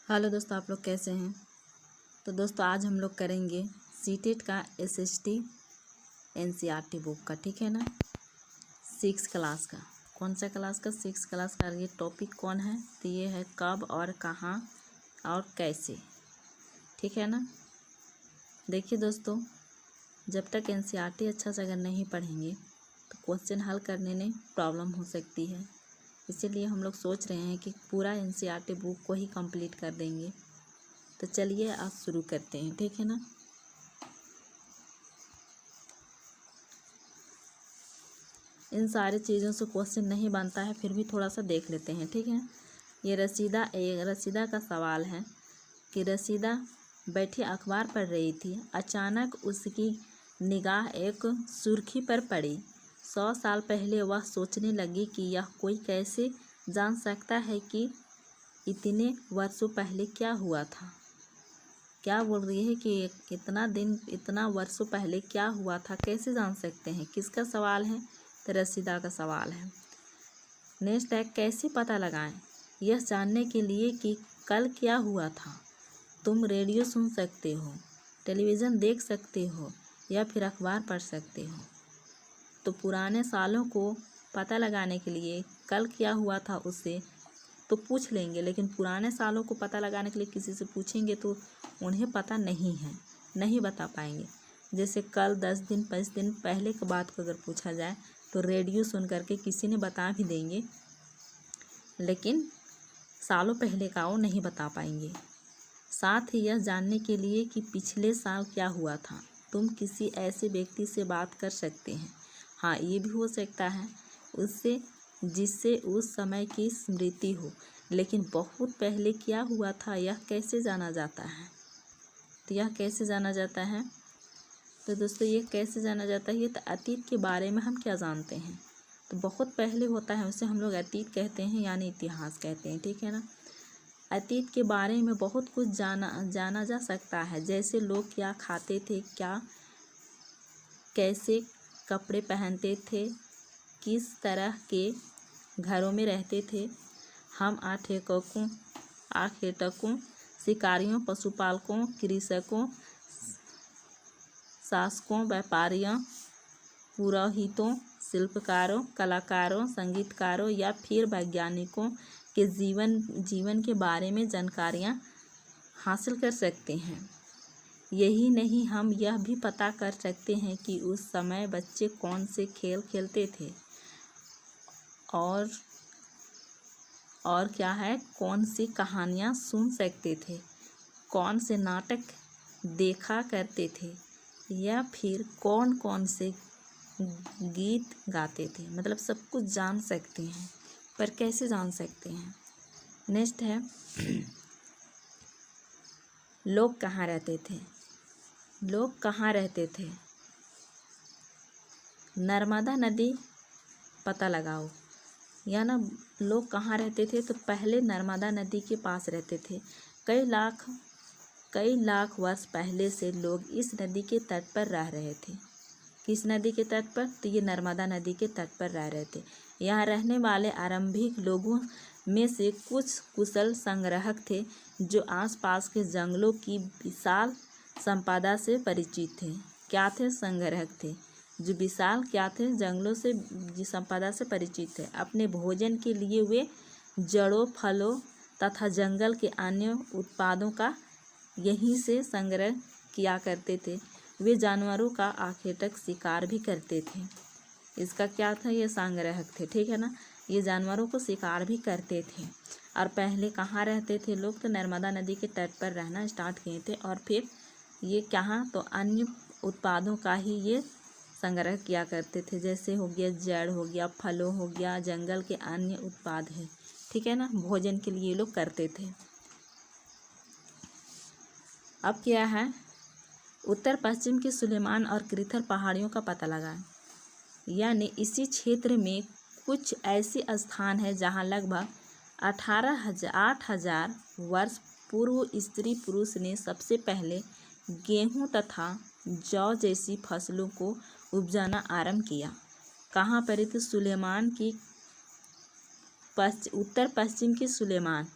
Hello दोस्तों, आप लोग कैसे हैं। तो दोस्तों आज हम लोग करेंगे सीटेट का एसएसटी एनसीईआरटी बुक का, ठीक है ना। 6 क्लास का, कौन सा क्लास का? 6 क्लास का। ये टॉपिक कौन है? तो ये है कब और कहाँ और कैसे, ठीक है ना। देखिए दोस्तों, जब तक एनसीईआरटी अच्छा से अगर नहीं पढ़ेंगे तो क्वेश्चन हल करने में प्रॉब्लम हो सकती है। इसीलिए हम लोग सोच रहे हैं कि पूरा एनसीईआरटी बुक को ही कंप्लीट कर देंगे। तो चलिए आज शुरू करते हैं, ठीक है ना। इन सारी चीज़ों से क्वेश्चन नहीं बनता है, फिर भी थोड़ा सा देख लेते हैं, ठीक है। ये रसीदा का सवाल है कि रसीदा बैठी अखबार पढ़ रही थी। अचानक उसकी निगाह एक सुर्खी पर पड़ी। 100 साल पहले वह सोचने लगी कि यह कोई कैसे जान सकता है कि इतने वर्षों पहले क्या हुआ था। क्या बोल रही है कि इतना वर्षों पहले क्या हुआ था, कैसे जान सकते हैं। किसका सवाल है? तो रसीदा का सवाल है। नेक्स्ट है, कैसे पता लगाएं यह जानने के लिए कि कल क्या हुआ था। तुम रेडियो सुन सकते हो, टेलीविज़न देख सकते हो या फिर अखबार पढ़ सकते हो। तो पुराने सालों को पता लगाने के लिए कल क्या हुआ था उससे तो पूछ लेंगे, लेकिन पुराने सालों को पता लगाने के लिए किसी से पूछेंगे तो उन्हें पता नहीं है, नहीं बता पाएंगे। जैसे कल 10 दिन 5 दिन पहले की बात को अगर पूछा जाए तो रेडियो सुन करके किसी ने बता भी देंगे, लेकिन सालों पहले का वो नहीं बता पाएंगे। साथ ही यह जानने के लिए कि पिछले साल क्या हुआ था, तुम किसी ऐसे व्यक्ति से बात कर सकते हैं। हाँ, ये भी हो सकता है उससे जिससे उस समय की स्मृति हो, लेकिन बहुत पहले क्या हुआ था यह कैसे जाना जाता है। तो यह कैसे जाना जाता है? तो दोस्तों ये कैसे जाना जाता है? ये तो अतीत के बारे में हम क्या जानते हैं, तो बहुत पहले होता है उसे हम लोग अतीत कहते हैं, यानी इतिहास कहते हैं, ठीक है ना। अतीत के बारे में बहुत कुछ जाना जा सकता है, जैसे लोग क्या खाते थे, क्या कैसे कपड़े पहनते थे, किस तरह के घरों में रहते थे। हम आखेटकों, शिकारियों, पशुपालकों, कृषकों, शासकों, व्यापारियों, पुरोहितों, शिल्पकारों, कलाकारों, संगीतकारों या फिर वैज्ञानिकों के जीवन के बारे में जानकारियाँ हासिल कर सकते हैं। यही नहीं, हम यह भी पता कर सकते हैं कि उस समय बच्चे कौन से खेल खेलते थे और क्या है, कौन सी कहानियाँ सुन सकते थे, कौन से नाटक देखा करते थे या फिर कौन कौन से गीत गाते थे। मतलब सब कुछ जान सकते हैं, पर कैसे जान सकते हैं। नेक्स्ट है, लोग कहाँ रहते थे। लोग कहाँ रहते थे? नर्मदा नदी पता लगाओ, या ना लोग कहाँ रहते थे। तो पहले नर्मदा नदी के पास रहते थे। कई लाख वर्ष पहले से लोग इस नदी के तट पर रह रहे थे। किस नदी के तट पर? तो ये नर्मदा नदी के तट पर रह रहे थे। यहाँ रहने वाले आरंभिक लोगों में से कुछ कुशल संग्राहक थे जो आसपास के जंगलों की विशाल संपदा से परिचित थे। क्या थे? संग्राहक थे जो विशाल क्या थे, जंगलों से संपदा से परिचित थे। अपने भोजन के लिए वे जड़ों, फलों तथा जंगल के अन्य उत्पादों का यहीं से संग्रह किया करते थे। वे जानवरों का आखेटक शिकार भी करते थे। इसका क्या था? ये संग्राहक थे, ठीक है ना। ये जानवरों को शिकार भी करते थे। और पहले कहाँ रहते थे लोग? तो नर्मदा नदी के तट पर रहना स्टार्ट किए थे, और फिर ये कहाँ, तो अन्य उत्पादों का ही ये संग्रह किया करते थे। जैसे हो गया जड़, हो गया फलों, हो गया जंगल के अन्य उत्पाद है, ठीक है ना। भोजन के लिए ये लोग करते थे। अब क्या है, उत्तर पश्चिम के सुलेमान और कृथर पहाड़ियों का पता लगाएं। यानी इसी क्षेत्र में कुछ ऐसे स्थान हैं जहां लगभग 8,000 वर्ष पूर्व स्त्री पुरुष ने सबसे पहले गेहूं तथा जौ जैसी फसलों को उपजाना आरंभ किया। कहाँ पर? तो सुलेमान की उत्तर पश्चिम की सुलेमान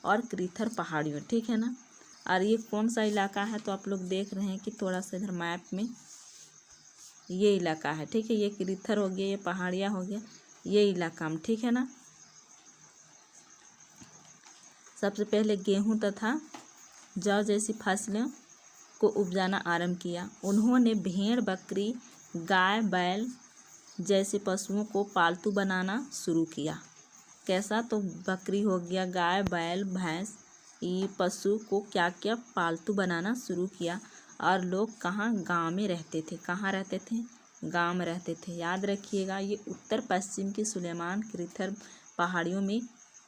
और कृथर पहाड़ियों, ठीक है ना। और ये कौन सा इलाका है, तो आप लोग देख रहे हैं कि थोड़ा सा इधर मैप में ये इलाका है, ठीक है। ये कृथर हो गया, ये पहाड़ियाँ हो गया, ये इलाका में, ठीक है ना। सबसे पहले गेहूं तथा जौ जैसी फसलों को उपजाना आरंभ किया। उन्होंने भेड़, बकरी, गाय, बैल जैसे पशुओं को पालतू बनाना शुरू किया। कैसा, तो बकरी हो गया, गाय, बैल, भैंस, ये पशु को क्या क्या पालतू बनाना शुरू किया। और लोग कहाँ, गांव में रहते थे। कहाँ रहते थे, गांव में रहते थे। याद रखिएगा, ये उत्तर पश्चिम की सुलेमान कृथर पहाड़ियों में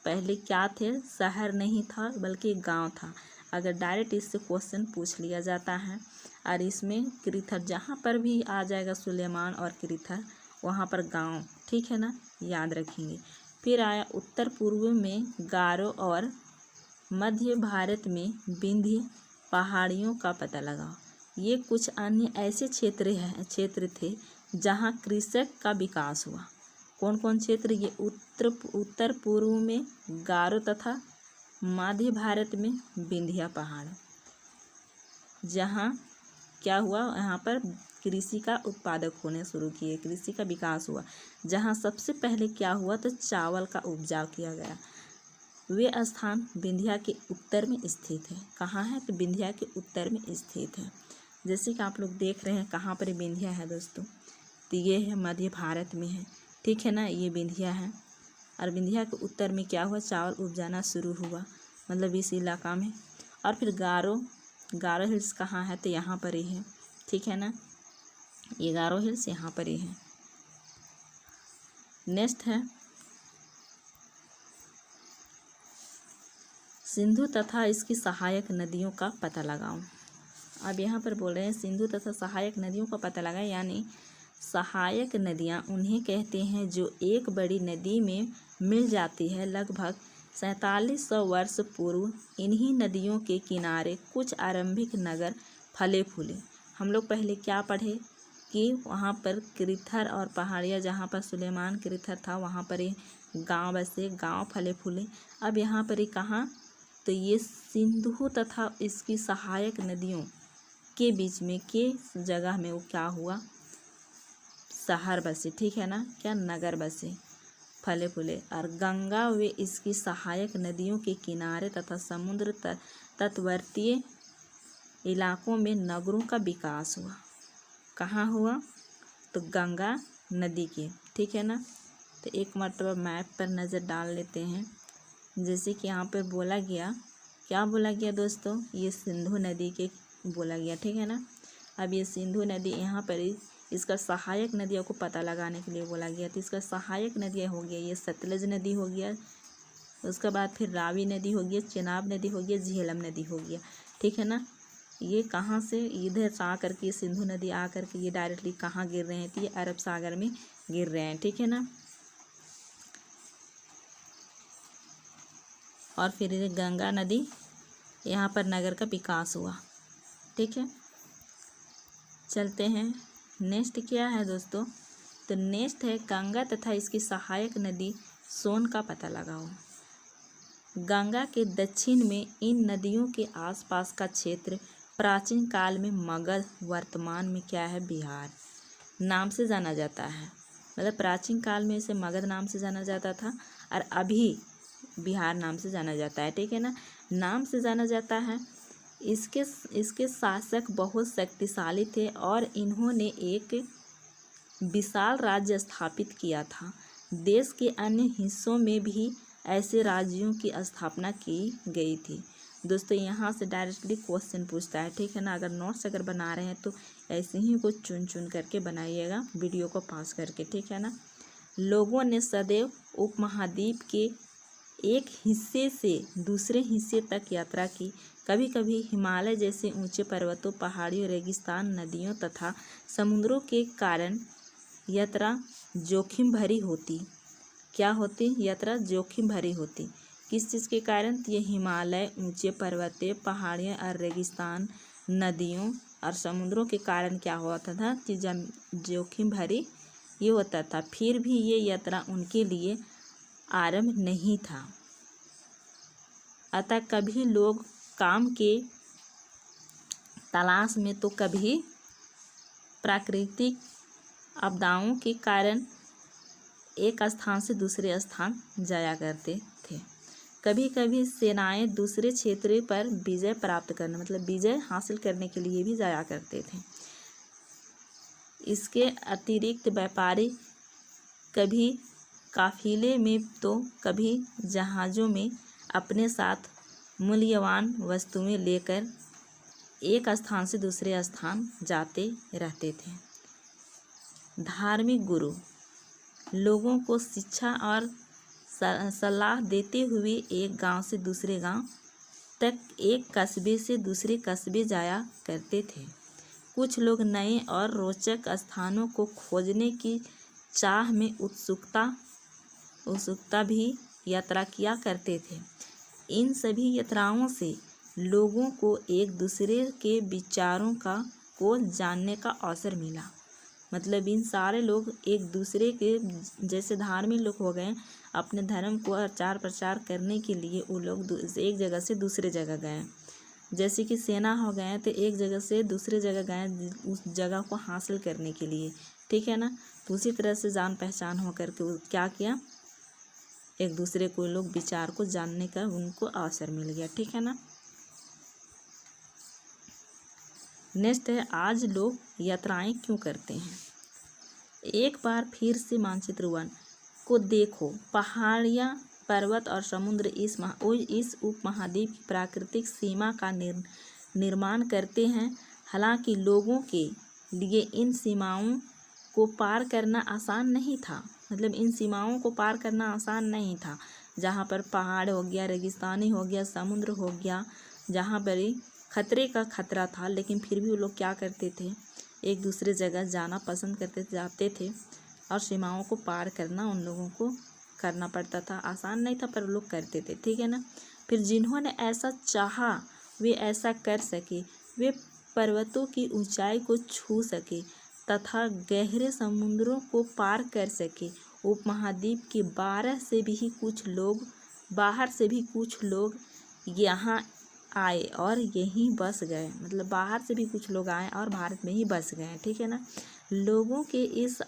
पहले क्या थे, शहर नहीं था बल्कि गांव था। अगर डायरेक्ट इससे क्वेश्चन पूछ लिया जाता है। और इसमें कृथर जहाँ पर भी आ जाएगा सुलेमान और कृथर, वहाँ पर गांव, ठीक है ना, याद रखेंगे। फिर आया उत्तर पूर्व में गारो और मध्य भारत में विंध्य पहाड़ियों का पता लगाओ। ये कुछ अन्य ऐसे क्षेत्र थे जहाँ कृषक का विकास हुआ। कौन कौन क्षेत्र, ये उत्तर पूर्व में गारो तथा मध्य भारत में विंध्य पहाड़, जहाँ क्या हुआ, यहाँ पर कृषि का उत्पादक होने शुरू किए, कृषि का विकास हुआ। जहाँ सबसे पहले क्या हुआ, तो चावल का उपजाव किया गया। वे स्थान विंध्या के उत्तर में स्थित है। कहाँ है, तो विंध्या के उत्तर में स्थित है। जैसे कि आप लोग देख रहे हैं कहाँ पर विंध्या है दोस्तों, तो ये है मध्य भारत में है, ठीक है ना, ये विंध्या है। और विंध्या के उत्तर में क्या हुआ, चावल उपजाना शुरू हुआ, मतलब इस इलाका में। और फिर गारो हिल्स कहाँ है, तो यहाँ पर ही है, ठीक है ना, ये गारो हिल्स यहाँ पर ही है। नेक्स्ट है सिंधु तथा इसकी सहायक नदियों का पता लगाओ। अब यहाँ पर बोल रहे हैं सिंधु तथा सहायक नदियों का पता लगाएं, यानी सहायक नदियाँ उन्हें कहते हैं जो एक बड़ी नदी में मिल जाती है। लगभग 4700 वर्ष पूर्व इन्हीं नदियों के किनारे कुछ आरंभिक नगर फले फूले। हम लोग पहले क्या पढ़े कि वहाँ पर कृथर और पहाड़ियाँ, जहाँ पर सुलेमान कृथर था वहाँ पर ही गाँव बसे, गाँव फले फूले। अब यहाँ पर ही कहाँ, तो ये सिंधु तथा इसकी सहायक नदियों के बीच में के जगह में वो क्या हुआ, शहर बसे, ठीक है ना, क्या, नगर बसे, फले फूले। और गंगा व इसकी सहायक नदियों के किनारे तथा समुद्र तटवर्तीय इलाकों में नगरों का विकास हुआ। कहाँ हुआ, तो गंगा नदी के, ठीक है ना। तो एक मरतबा मैप पर नज़र डाल लेते हैं। जैसे कि यहाँ पर बोला गया, क्या बोला गया दोस्तों, ये सिंधु नदी के बोला गया, ठीक है ना। अब ये सिंधु नदी यहाँ पर इसका सहायक नदियों को पता लगाने के लिए बोला गया। तो इसका सहायक नदियाँ हो गया, ये सतलज नदी हो गया, उसके बाद फिर रावी नदी हो गया, चेनाब नदी हो गया, झेलम नदी हो गया, ठीक है ना। ये कहाँ से, इधर से आकर के सिंधु नदी आकर के ये डायरेक्टली कहाँ गिर रहे हैं, तो ये अरब सागर में गिर रहे हैं, ठीक है ना। और फिर ये गंगा नदी, यहाँ पर नगर का विकास हुआ, ठीक है। चलते हैं, नेक्स्ट क्या है दोस्तों, तो नेक्स्ट है गंगा तथा इसकी सहायक नदी सोन का पता लगाओ। गंगा के दक्षिण में इन नदियों के आसपास का क्षेत्र प्राचीन काल में मगध, वर्तमान में क्या है, बिहार नाम से जाना जाता है। मतलब प्राचीन काल में इसे मगध नाम से जाना जाता था और अभी बिहार नाम से जाना जाता है, ठीक है ना, नाम से जाना जाता है। इसके शासक बहुत शक्तिशाली थे और इन्होंने एक विशाल राज्य स्थापित किया था। देश के अन्य हिस्सों में भी ऐसे राज्यों की स्थापना की गई थी। दोस्तों यहाँ से डायरेक्टली क्वेश्चन पूछता है, ठीक है ना। अगर नोट्स अगर बना रहे हैं तो ऐसे ही कुछ चुन चुन करके बनाइएगा, वीडियो को पॉज करके, ठीक है ना। लोगों ने सदैव उपमहाद्वीप के एक हिस्से से दूसरे हिस्से तक यात्रा की। कभी कभी हिमालय जैसे ऊंचे पर्वतों, पहाड़ियों, रेगिस्तान, नदियों तथा समुद्रों के कारण यात्रा जोखिम भरी होती। क्या होती, यात्रा जोखिम भरी होती। किस चीज़ के कारण, ये हिमालय, ऊंचे पर्वतें, पहाड़ियाँ और रेगिस्तान, नदियों और समुद्रों के कारण क्या होता था कि जोखिम भरी ये होता था। फिर भी ये यात्रा उनके लिए आरंभ नहीं था। अतः कभी लोग काम के तलाश में तो कभी प्राकृतिक आपदाओं के कारण एक स्थान से दूसरे स्थान जाया करते थे। कभी कभी सेनाएं दूसरे क्षेत्र पर विजय प्राप्त करने मतलब विजय हासिल करने के लिए भी जाया करते थे। इसके अतिरिक्त व्यापारी कभी काफिले में तो कभी जहाज़ों में अपने साथ मूल्यवान वस्तुएं लेकर एक स्थान से दूसरे स्थान जाते रहते थे। धार्मिक गुरु लोगों को शिक्षा और सलाह देते हुए एक गांव से दूसरे गांव तक, एक कस्बे से दूसरे कस्बे जाया करते थे। कुछ लोग नए और रोचक स्थानों को खोजने की चाह में उत्सुकता भी यात्रा किया करते थे। इन सभी यात्राओं से लोगों को एक दूसरे के विचारों को जानने का अवसर मिला। मतलब इन सारे लोग एक दूसरे के, जैसे धार्मिक लोग हो गए, अपने धर्म को प्रचार प्रसार करने के लिए वो लोग एक जगह से दूसरे जगह गए। जैसे कि सेना हो गए तो एक जगह से दूसरे जगह गए उस जगह को हासिल करने के लिए, ठीक है ना। तो उसी तरह से जान पहचान हो करके वो क्या किया, एक दूसरे को लोग विचार को जानने का उनको अवसर मिल गया, ठीक है ना। नेक्स्ट है, आज लोग यात्राएं क्यों करते हैं। एक बार फिर से मानचित्र 1 को देखो। पहाड़ियाँ, पर्वत और समुद्र इस उपमहाद्वीप की प्राकृतिक सीमा का निर्माण करते हैं। हालांकि लोगों के लिए इन सीमाओं को पार करना आसान नहीं था। मतलब इन सीमाओं को पार करना आसान नहीं था। जहाँ पर पहाड़ हो गया, रेगिस्तानी हो गया, समुद्र हो गया, जहाँ पर खतरे का खतरा था, लेकिन फिर भी वो लोग क्या करते थे, एक दूसरे जगह जाना पसंद करते जाते थे। और सीमाओं को पार करना उन लोगों को करना पड़ता था। आसान नहीं था पर वो लोग करते थे, ठीक है ना। फिर जिन्होंने ऐसा चाहा वे ऐसा कर सके। वे पर्वतों की ऊंचाई को छू सके तथा गहरे समुद्रों को पार कर सके। उपमहाद्वीप के बाहर से भी कुछ लोग यहाँ आए और यहीं बस गए। मतलब बाहर से भी कुछ लोग आए और भारत में ही बस गए, ठीक है ना। लोगों के इस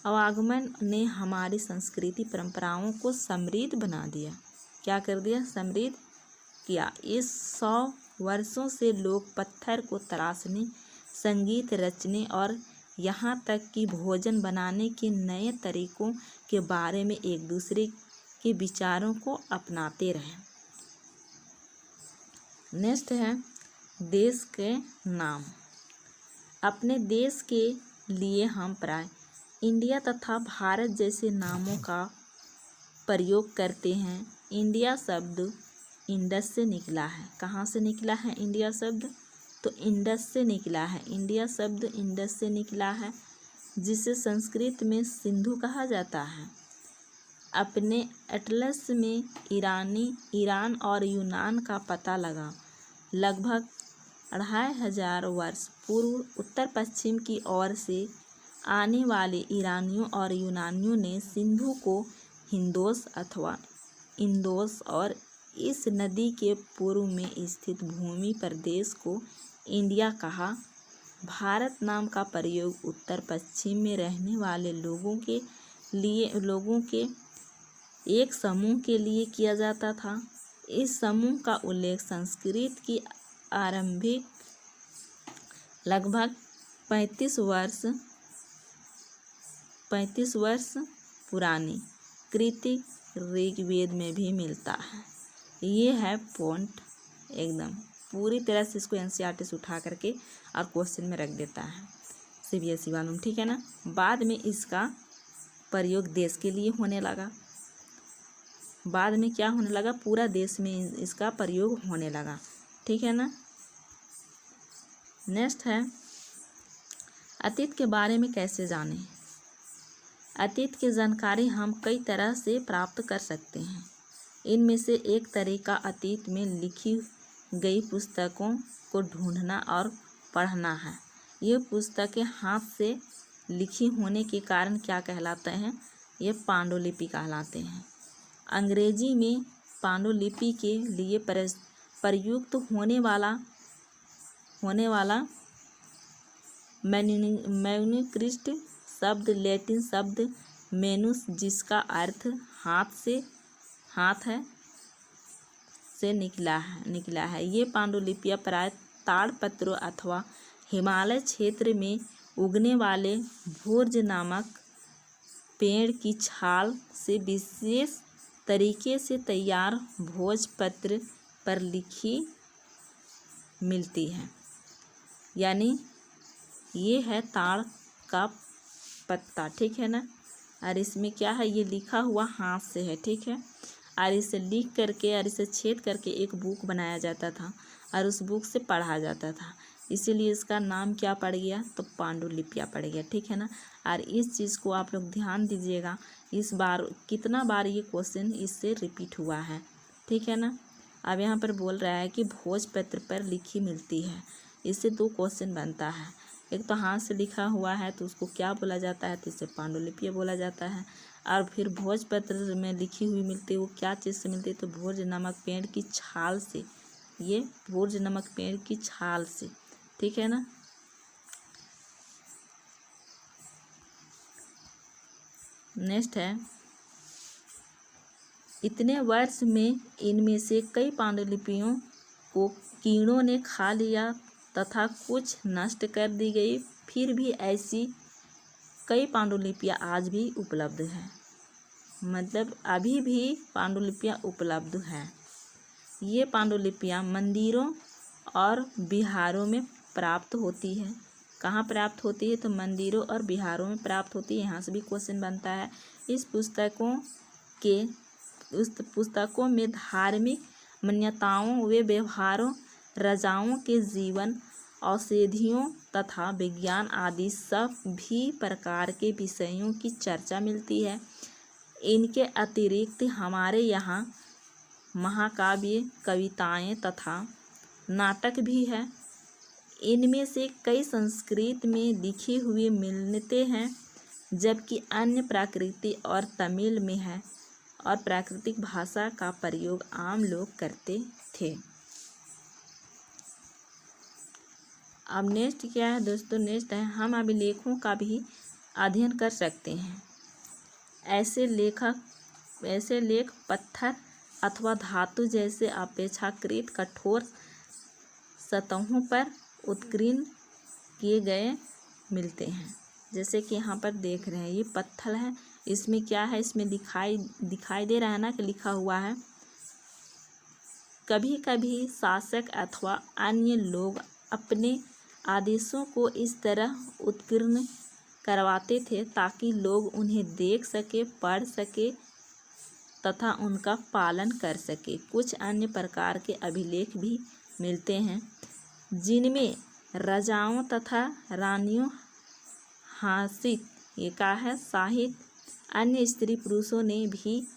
आवागमन ने हमारी संस्कृति परंपराओं को समृद्ध बना दिया। क्या कर दिया, समृद्ध किया। इस 100 वर्षों से लोग पत्थर को तराशने, संगीत रचने और यहाँ तक कि भोजन बनाने के नए तरीकों के बारे में एक दूसरे के विचारों को अपनाते रहे। नेक्स्ट है, देश के नाम। अपने देश के लिए हम प्राय इंडिया तथा भारत जैसे नामों का प्रयोग करते हैं। इंडिया शब्द इंडस से निकला है। कहाँ से निकला है इंडिया शब्द, तो इंडस से निकला है। इंडिया शब्द इंडस से निकला है, जिसे संस्कृत में सिंधु कहा जाता है। अपने एटलस में ईरान और यूनान का पता लगा। लगभग 2500 वर्ष पूर्व उत्तर पश्चिम की ओर से आने वाले ईरानियों और यूनानियों ने सिंधु को हिंदोस अथवा इंदोस और इस नदी के पूर्व में स्थित भूमि प्रदेश को इंडिया कहा। भारत नाम का प्रयोग उत्तर पश्चिम में रहने वाले लोगों के एक समूह के लिए किया जाता था। इस समूह का उल्लेख संस्कृत की आरंभिक लगभग 35 वर्ष पुरानी कृति ऋग्वेद में भी मिलता है। ये है पॉइंट, एकदम पूरी तरह से इसको एनसीईआरटी से उठा करके और क्वेश्चन में रख देता है सीबीएसई वालों, ठीक है ना। बाद में इसका प्रयोग देश के लिए होने लगा। बाद में क्या होने लगा, पूरा देश में इसका प्रयोग होने लगा, ठीक है ना। नेक्स्ट है, अतीत के बारे में कैसे जानें। अतीत की जानकारी हम कई तरह से प्राप्त कर सकते हैं। इनमें से एक तरीका अतीत में लिखी गई पुस्तकों को ढूंढना और पढ़ना है। ये पुस्तकें हाथ से लिखी होने के कारण क्या कहलाते हैं, ये पांडुलिपि कहलाते हैं। अंग्रेजी में पांडुलिपि के लिए प्रयुक्त होने वाला मैन्युस्क्रिप्ट शब्द लैटिन शब्द मेनुस, जिसका अर्थ हाथ है, से निकला है। ये पांडुलिपियाँ प्राय ताड़पत्रों अथवा हिमालय क्षेत्र में उगने वाले भोज नामक पेड़ की छाल से विशेष तरीके से तैयार भोजपत्र पर लिखी मिलती है। यानी ये है ताड़ का पत्ता, ठीक है ना। और इसमें क्या है, ये लिखा हुआ हाथ से है, ठीक है। और इसे लिख करके और इसे छेद करके एक बुक बनाया जाता था और उस बुक से पढ़ा जाता था, इसीलिए इसका नाम क्या पड़ गया, तो पांडुलिपियाँ पड़ गया, ठीक है ना। और इस चीज़ को आप लोग ध्यान दीजिएगा, इस बार कितना बार ये क्वेश्चन इससे रिपीट हुआ है, ठीक है ना। अब यहाँ पर बोल रहा है कि भोजपत्र पर लिखी मिलती है, इससे 2 क्वेश्चन बनता है। एक तो हाथ से लिखा हुआ है तो उसको क्या बोला जाता है, तो इसे पांडुलिपियाँ बोला जाता है। और फिर भोजपत्र में लिखी हुई मिलती है, वो क्या चीज़ से मिलती है, तो भोज नामक पेड़ की छाल से, ये भोज नामक पेड़ की छाल से, ठीक है ना। नेक्स्ट है, इतने वर्ष में इनमें से कई पांडुलिपियों को कीड़ों ने खा लिया तथा कुछ नष्ट कर दी गई, फिर भी ऐसी कई पांडुलिपियाँ आज भी उपलब्ध हैं। मतलब अभी भी पांडुलिपियाँ उपलब्ध हैं। ये पांडुलिपियाँ मंदिरों और विहारों में प्राप्त होती है। कहाँ प्राप्त होती है, तो मंदिरों और विहारों में प्राप्त होती है। यहाँ से भी क्वेश्चन बनता है। उस पुस्तकों में धार्मिक मान्यताओं व व्यवहारों, राजाओं के जीवन, औषधियों तथा विज्ञान आदि सभी प्रकार के विषयों की चर्चा मिलती है। इनके अतिरिक्त हमारे यहाँ महाकाव्य, कविताएं तथा नाटक भी है। इनमें से कई संस्कृत में लिखे हुए मिलते हैं, जबकि अन्य प्राकृतिक और तमिल में है और प्राकृतिक भाषा का प्रयोग आम लोग करते थे। अब नेक्स्ट क्या है दोस्तों, नेक्स्ट है हम अभिलेखों का भी अध्ययन कर सकते हैं। ऐसे लेख पत्थर अथवा धातु जैसे अपेक्षाकृत कठोर सतहों पर उत्कीर्ण किए गए मिलते हैं। जैसे कि यहाँ पर देख रहे हैं, ये पत्थर है, इसमें क्या है, इसमें दिखाई दे रहा है ना कि लिखा हुआ है। कभी कभी शासक अथवा अन्य लोग अपने आदेशों को इस तरह उत्कीर्ण करवाते थे ताकि लोग उन्हें देख सके, पढ़ सके तथा उनका पालन कर सके। कुछ अन्य प्रकार के अभिलेख भी मिलते हैं, जिनमें राजाओं तथा रानियों, हासित ये का है साहित्य, अन्य स्त्री पुरुषों ने भी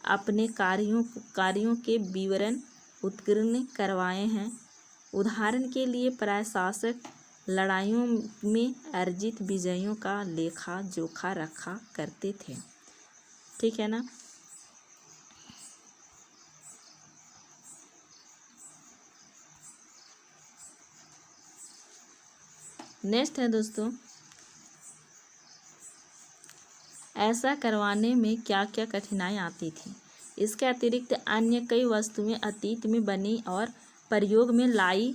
अपने कार्यों के विवरण उत्कीर्ण करवाए हैं। उदाहरण के लिए प्रशासक लड़ाइयों में अर्जित विजयों का लेखा जोखा रखा करते थे, ठीक है ना। नेक्स्ट है दोस्तों, ऐसा करवाने में क्या क्या कठिनाई आती थी। इसके अतिरिक्त अन्य कई वस्तुएं अतीत में बनी और प्रयोग में लाई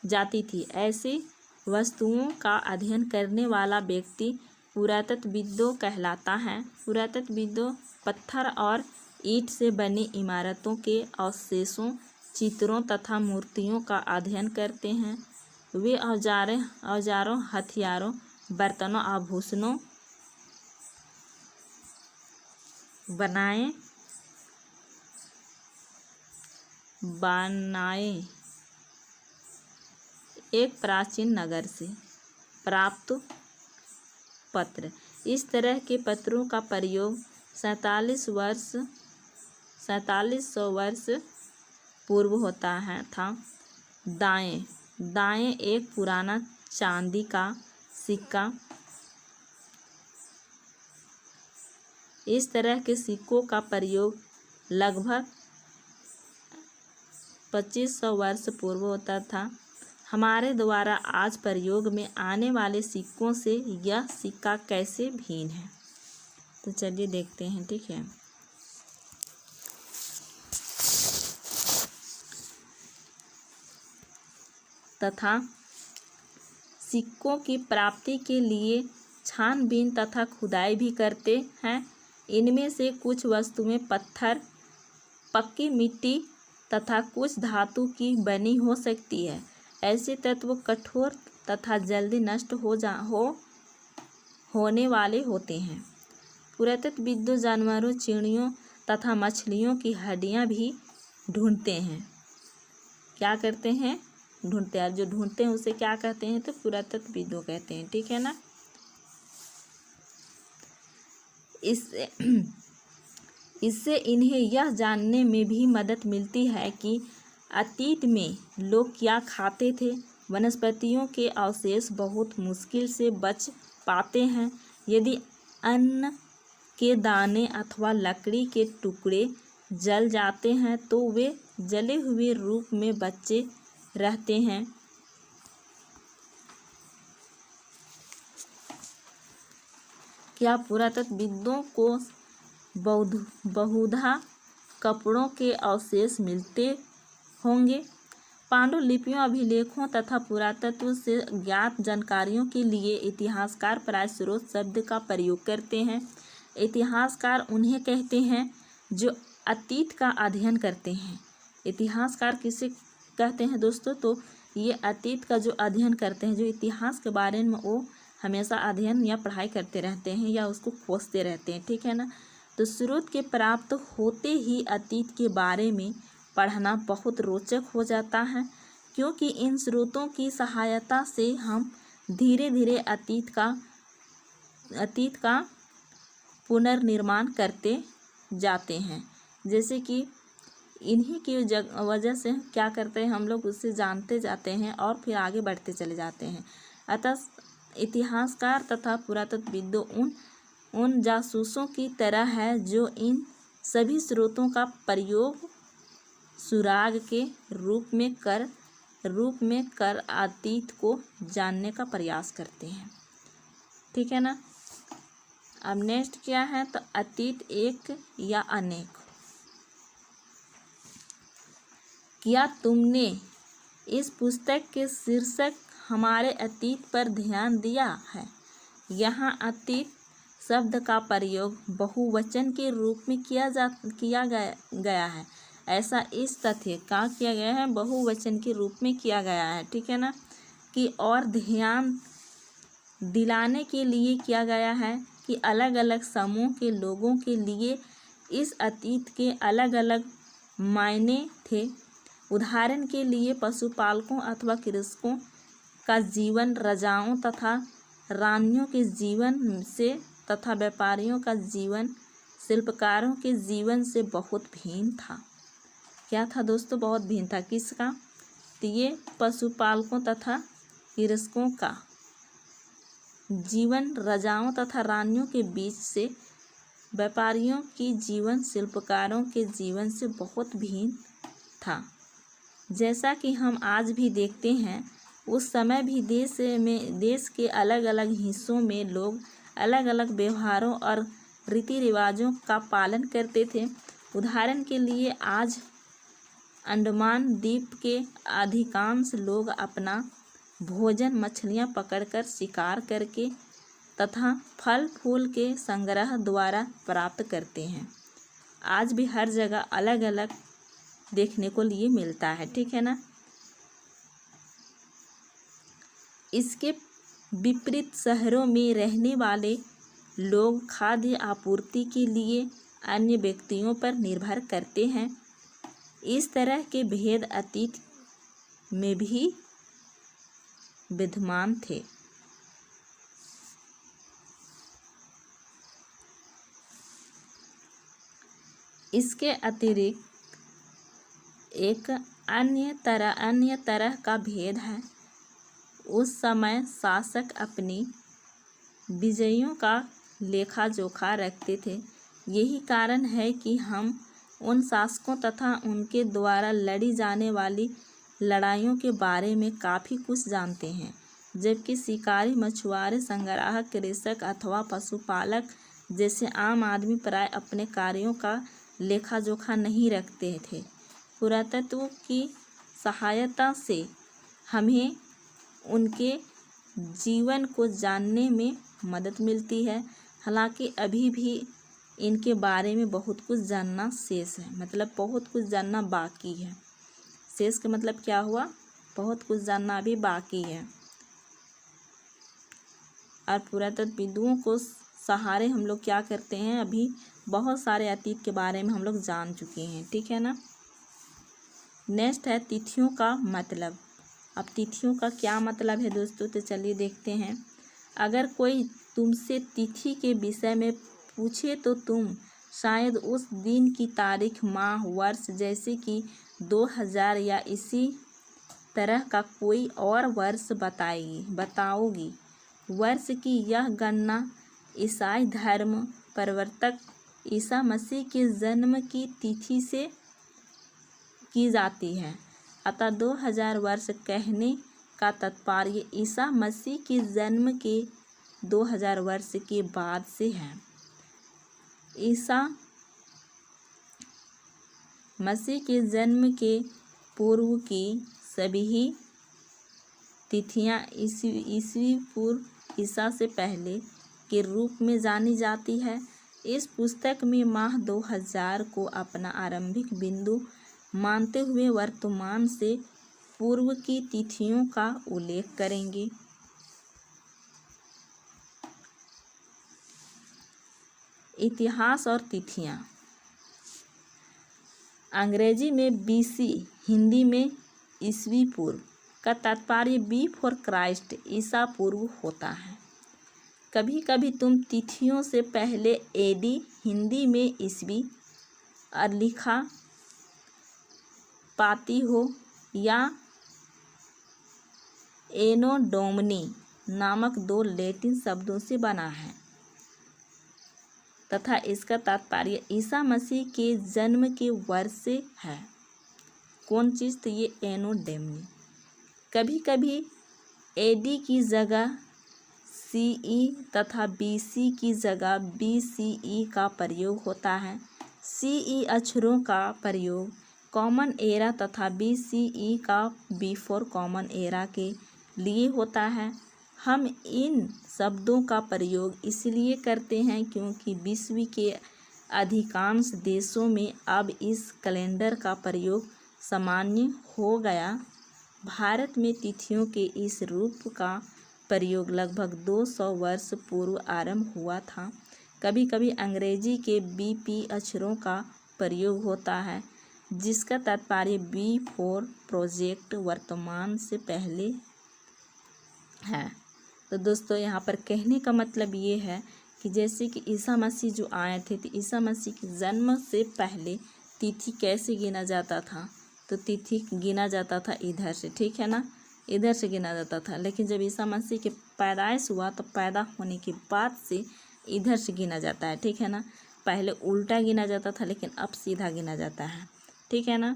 जाती थी। ऐसी वस्तुओं का अध्ययन करने वाला व्यक्ति पुरातत्वविदों कहलाता है। पुरातत्वविदों पत्थर और ईंट से बनी इमारतों के अवशेषों, चित्रों तथा मूर्तियों का अध्ययन करते हैं। वे औजारों, हथियारों, बर्तनों, आभूषणों बनाए एक प्राचीन नगर से प्राप्त पत्र। इस तरह के पत्रों का प्रयोग 4700 वर्ष पूर्व होता था। दाएं एक पुराना चांदी का सिक्का। इस तरह के सिक्कों का प्रयोग लगभग 2500 वर्ष पूर्व होता था। हमारे द्वारा आज प्रयोग में आने वाले सिक्कों से यह सिक्का कैसे भिन्न है? तो चलिए देखते हैं, ठीक है। तथा सिक्कों की प्राप्ति के लिए छानबीन तथा खुदाई भी करते हैं। इनमें से कुछ वस्तुएं पत्थर, पक्की मिट्टी तथा कुछ धातु की बनी हो सकती है। ऐसे तत्व कठोर तथा जल्दी नष्ट होने वाले होते हैं। पुरातत्वविदों जानवरों, चिड़ियों तथा मछलियों की हड्डियां भी ढूंढते हैं। क्या करते हैं? ढूंढते हैं। जो ढूंढते हैं उसे क्या कहते हैं? तो पुरातत्वविदों कहते हैं, ठीक है ना। इससे इन्हें यह जानने में भी मदद मिलती है कि अतीत में लोग क्या खाते थे। वनस्पतियों के अवशेष बहुत मुश्किल से बच पाते हैं। यदि अन्न के दाने अथवा लकड़ी के टुकड़े जल जाते हैं तो वे जले हुए रूप में बचे रहते हैं। क्या पुरातत्वविदों को बहुधा कपड़ों के अवशेष मिलते होंगे? पांडुलिपियों, अभिलेखों तथा पुरातत्व से ज्ञात जानकारियों के लिए इतिहासकार प्राय स्रोत शब्द का प्रयोग करते हैं। इतिहासकार उन्हें कहते हैं जो अतीत का अध्ययन करते हैं। इतिहासकार किसे कहते हैं दोस्तों? तो ये अतीत का जो अध्ययन करते हैं, जो इतिहास के बारे में वो हमेशा अध्ययन या पढ़ाई करते रहते हैं या उसको खोजते रहते हैं, ठीक है ना। तो स्रोत के प्राप्त होते ही अतीत के बारे में पढ़ना बहुत रोचक हो जाता है, क्योंकि इन स्रोतों की सहायता से हम धीरे धीरे अतीत का पुनर्निर्माण करते जाते हैं। जैसे कि इन्हीं की वजह से क्या करते हैं, हम लोग उससे जानते जाते हैं और फिर आगे बढ़ते चले जाते हैं। अतः इतिहासकार तथा पुरातत्वविदों उन जासूसों की तरह है जो इन सभी स्रोतों का प्रयोग सुराग के रूप में कर अतीत को जानने का प्रयास करते हैं, ठीक है ना। अब नेक्स्ट क्या है? तो अतीत एक या अनेक। क्या तुमने इस पुस्तक के शीर्षक हमारे अतीत पर ध्यान दिया है? यहाँ अतीत शब्द का प्रयोग बहुवचन के रूप में किया गया है। ऐसा इस तथ्य का किया गया है, बहुवचन के रूप में किया गया है, ठीक है ना, कि और ध्यान दिलाने के लिए किया गया है कि अलग अलग समूह के लोगों के लिए इस अतीत के अलग अलग मायने थे। उदाहरण के लिए पशुपालकों अथवा कृषकों का जीवन राजाओं तथा रानियों के जीवन से तथा व्यापारियों का जीवन शिल्पकारों के जीवन से बहुत भिन्न था। क्या था दोस्तों? बहुत भिन्न था। किसका? तो ये पशुपालकों तथा कृषकों का जीवन राजाओं तथा रानियों के बीच से व्यापारियों की जीवन शिल्पकारों के जीवन से बहुत भिन्न था। जैसा कि हम आज भी देखते हैं, उस समय भी देश के अलग अलग हिस्सों में लोग अलग अलग व्यवहारों और रीति रिवाजों का पालन करते थे। उदाहरण के लिए आज अंडमान द्वीप के अधिकांश लोग अपना भोजन मछलियां पकड़कर शिकार करके तथा फल फूल के संग्रह द्वारा प्राप्त करते हैं। आज भी हर जगह अलग अलग देखने को लिए मिलता है, ठीक है ना। इसके विपरीत शहरों में रहने वाले लोग खाद्य आपूर्ति के लिए अन्य व्यक्तियों पर निर्भर करते हैं। इस तरह के भेद अतीत में भी विद्यमान थे। इसके अतिरिक्त एक अन्य तरह का भेद है। उस समय शासक अपनी विजयों का लेखा जोखा रखते थे। यही कारण है कि हम उन शासकों तथा उनके द्वारा लड़ी जाने वाली लड़ाइयों के बारे में काफ़ी कुछ जानते हैं, जबकि शिकारी, मछुआरे, संग्राहक, कृषक अथवा पशुपालक जैसे आम आदमी प्राय अपने कार्यों का लेखा जोखा नहीं रखते थे। पुरातत्व की सहायता से हमें उनके जीवन को जानने में मदद मिलती है। हालांकि अभी भी इनके बारे में बहुत कुछ जानना शेष है, मतलब बहुत कुछ जानना बाकी है। शेष का मतलब क्या हुआ? बहुत कुछ जानना अभी बाकी है। और पुरातत्वविदों को सहारे हम लोग क्या करते हैं, अभी बहुत सारे अतीत के बारे में हम लोग जान चुके हैं, ठीक है ना। नेक्स्ट है तिथियों का मतलब। अब तिथियों का क्या मतलब है दोस्तों, तो चलिए देखते हैं। अगर कोई तुमसे तिथि के विषय में पूछे तो तुम शायद उस दिन की तारीख, माह, वर्ष जैसे कि 2000 या इसी तरह का कोई और वर्ष बताओगी। वर्ष की यह गणना ईसाई धर्म प्रवर्तक ईसा मसीह के जन्म की तिथि से की जाती है। अतः 2000 वर्ष कहने का तात्पर्य ईसा मसीह के जन्म के 2000 वर्ष के बाद से है। ईसा मसीह के जन्म के पूर्व की सभी तिथियां ईसवी पूर्व ईसा से पहले के रूप में जानी जाती है। इस पुस्तक में माह 2000 को अपना आरंभिक बिंदु मानते हुए वर्तमान से पूर्व की तिथियों का उल्लेख करेंगे। इतिहास और तिथियां। अंग्रेजी में BC, हिंदी में ईसवी पूर्व का तात्पर्य बिफोर क्राइस्ट, ईसा पूर्व होता है। कभी कभी तुम तिथियों से पहले AD, हिंदी में ईसवी और लिखा पाती हो, या एनो डोमिनी नामक 2 लैटिन शब्दों से बना है तथा इसका तात्पर्य ईसा मसीह के जन्म के वर्ष से है। कौन चीज़? तो ये एनो डोमिनी। कभी कभी AD की जगह CE तथा BC की जगह BCE का प्रयोग होता है। CE अक्षरों का प्रयोग कॉमन एरा तथा BCE का बिफोर कॉमन एरा के लिए होता है। हम इन शब्दों का प्रयोग इसलिए करते हैं क्योंकि विश्व के अधिकांश देशों में अब इस कैलेंडर का प्रयोग सामान्य हो गया। भारत में तिथियों के इस रूप का प्रयोग लगभग 200 वर्ष पूर्व आरंभ हुआ था। कभी कभी अंग्रेजी के BP अक्षरों का प्रयोग होता है, जिसका तात्पर्य बिफोर प्रोजेक्ट, वर्तमान से पहले है। तो दोस्तों यहाँ पर कहने का मतलब ये है कि जैसे कि ईसा मसीह जो आए थे, तो ईसा मसीह के जन्म से पहले तिथि कैसे गिना जाता था, तो तिथि गिना जाता था इधर से, ठीक है ना, इधर से गिना जाता था। लेकिन जब ईसा मसीह के पैदाइश हुआ तो पैदा होने के बाद से इधर से गिना जाता है, ठीक है ना। पहले उल्टा गिना जाता था लेकिन अब सीधा गिना जाता है, ठीक है ना।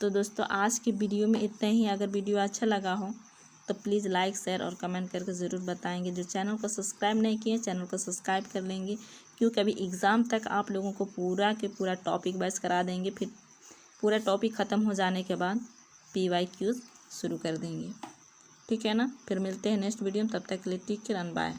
तो दोस्तों आज की वीडियो में इतना ही। अगर वीडियो अच्छा लगा हो तो प्लीज़ लाइक, शेयर और कमेंट करके ज़रूर बताएंगे। जो चैनल को सब्सक्राइब नहीं किए, चैनल को सब्सक्राइब कर लेंगे, क्योंकि अभी एग्ज़ाम तक आप लोगों को पूरा के पूरा टॉपिक वाइज करा देंगे। फिर पूरा टॉपिक ख़त्म हो जाने के बाद PYQs शुरू कर देंगे, ठीक है ना। फिर मिलते हैं नेक्स्ट वीडियो में, तब तक के लिए टेक केयर एंड बाय।